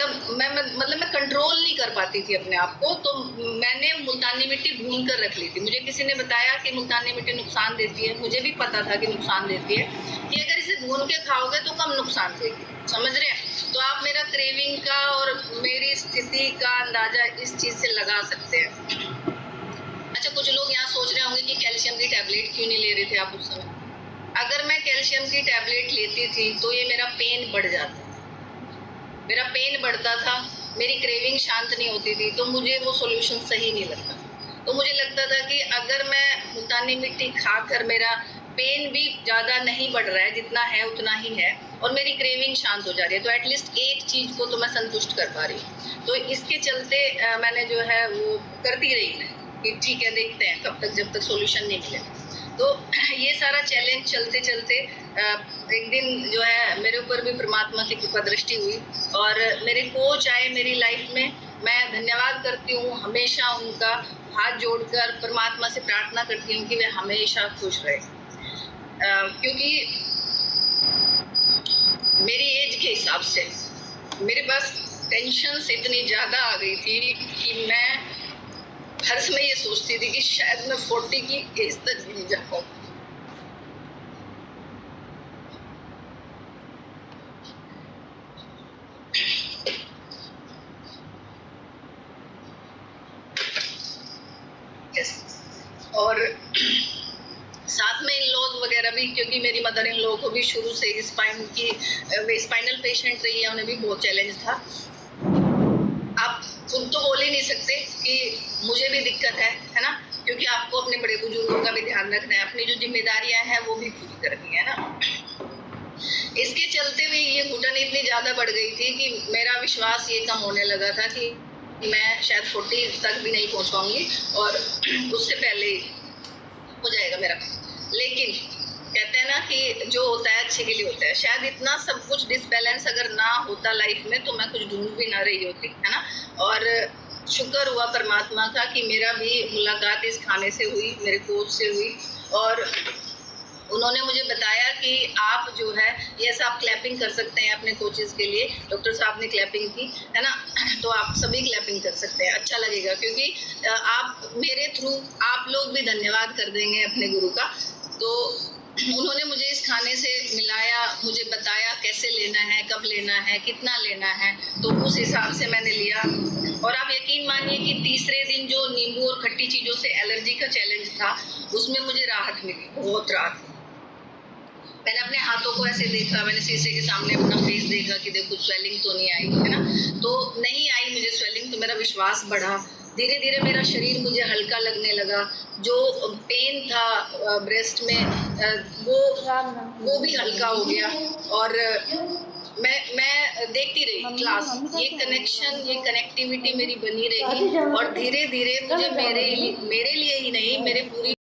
मैं कंट्रोल नहीं कर पाती थी अपने आप को। तो मैंने मुल्तानी मिट्टी भून कर रख ली थी। मुझे किसी ने बताया कि मुल्तानी मिट्टी नुकसान देती है, मुझे भी पता था कि नुकसान देती है, कि अगर इसे भून के खाओगे तो कम नुकसान देगी, समझ रहे हैं। तो आप मेरा क्रेविंग का और मेरी स्थिति का अंदाजा इस चीज़ से लगा सकते हैं। अच्छा, कुछ लोग यहाँ सोच रहे होंगे कि कैल्शियम की टैबलेट क्यों नहीं ले रहे थे आप उस समय। अगर मैं कैल्शियम की टैबलेट लेती थी तो ये मेरा पेन बढ़ जाता, मेरा पेन बढ़ता था, मेरी क्रेविंग शांत नहीं होती थी, तो मुझे वो सॉल्यूशन सही नहीं लगता। तो मुझे लगता था कि अगर मैं मुल्तानी मिट्टी खाकर मेरा पेन भी ज़्यादा नहीं बढ़ रहा है, जितना है उतना ही है, और मेरी क्रेविंग शांत हो जा रही है, तो एटलीस्ट एक चीज़ को तो मैं संतुष्ट कर पा रही हूँ। तो इसके चलते मैंने जो है वो करती रही मैं कि ठीक है, देखते हैं कब तक, जब तक सॉल्यूशन नहीं मिले। तो ये सारा चैलेंज चलते चलते एक दिन जो है मेरे ऊपर भी परमात्मा की कृपा दृष्टि हुई और मेरे कोच आए मेरी लाइफ में। मैं धन्यवाद करती हूँ हमेशा उनका, हाथ जोड़कर परमात्मा से प्रार्थना करती हूँ कि वे हमेशा खुश रहे, क्योंकि मेरी एज के हिसाब से मेरे पास टेंशन इतनी ज़्यादा आ गई थी कि मैं हर समय ये सोचती थी कि शायद मैं 40 की एज तक भी नहीं जा पाऊँ। और साथ में इन लॉज वगैरह भी, क्योंकि मेरी मदर इन लॉ को भी शुरू से स्पाइनल पेशेंट रही है, उन्हें भी बहुत चैलेंज था। आप खुद तो बोल ही नहीं सकते कि मुझे भी दिक्कत है ना, क्योंकि आपको अपने बड़े बुजुर्गों का भी ध्यान रखना है, अपनी जो जिम्मेदारियां हैं वो भी पूरी करनी है ना। इसके चलते भी ये घुटन इतनी ज़्यादा बढ़ गई थी कि मेरा विश्वास ये कम होने लगा था कि मैं शायद 40 तक भी नहीं पहुंच पाऊंगी और उससे पहले ही हो जाएगा मेरा। लेकिन कहते हैं ना कि जो होता है अच्छे के लिए होता है। शायद इतना सब कुछ डिसबैलेंस अगर ना होता लाइफ में तो मैं कुछ ढूंढ भी ना रही होती, है ना। और शुक्र हुआ परमात्मा का कि मेरा भी मुलाकात इस खाने से हुई, मेरे कोच से हुई, और उन्होंने मुझे बताया कि आप जो है ये ऐसा आप क्लैपिंग कर सकते हैं अपने कोचेस के लिए। डॉक्टर साहब ने क्लैपिंग की है ना, तो आप सभी क्लैपिंग कर सकते हैं, अच्छा लगेगा, क्योंकि आप मेरे थ्रू आप लोग भी धन्यवाद कर देंगे अपने गुरु का। तो उन्होंने मुझे इस खाने से मिलाया, मुझे बताया कैसे लेना है, कब लेना है, कितना लेना है, तो उस हिसाब से मैंने लिया। और आप यकीन मानिए कि तीसरे दिन जो नींबू और खट्टी चीज़ों से एलर्जी का चैलेंज था उसमें मुझे राहत मिली, बहुत राहत। मैंने अपने हाथों को ऐसे देखा, मैंने शीशे के सामने अपना फेस देखा कि देखो स्वेलिंग तो नहीं आई, है ना। तो नहीं आई मुझे स्वेलिंग, तो मेरा विश्वास बढ़ा। धीरे धीरे मेरा शरीर मुझे हल्का लगने लगा। जो पेन था ब्रेस्ट में वो भी हल्का हो गया। और मैं देखती रही क्लास, ये कनेक्शन, ये कनेक्टिविटी मेरी बनी रही, और धीरे धीरे मुझे मेरे लिए ही नहीं, मेरे पूरी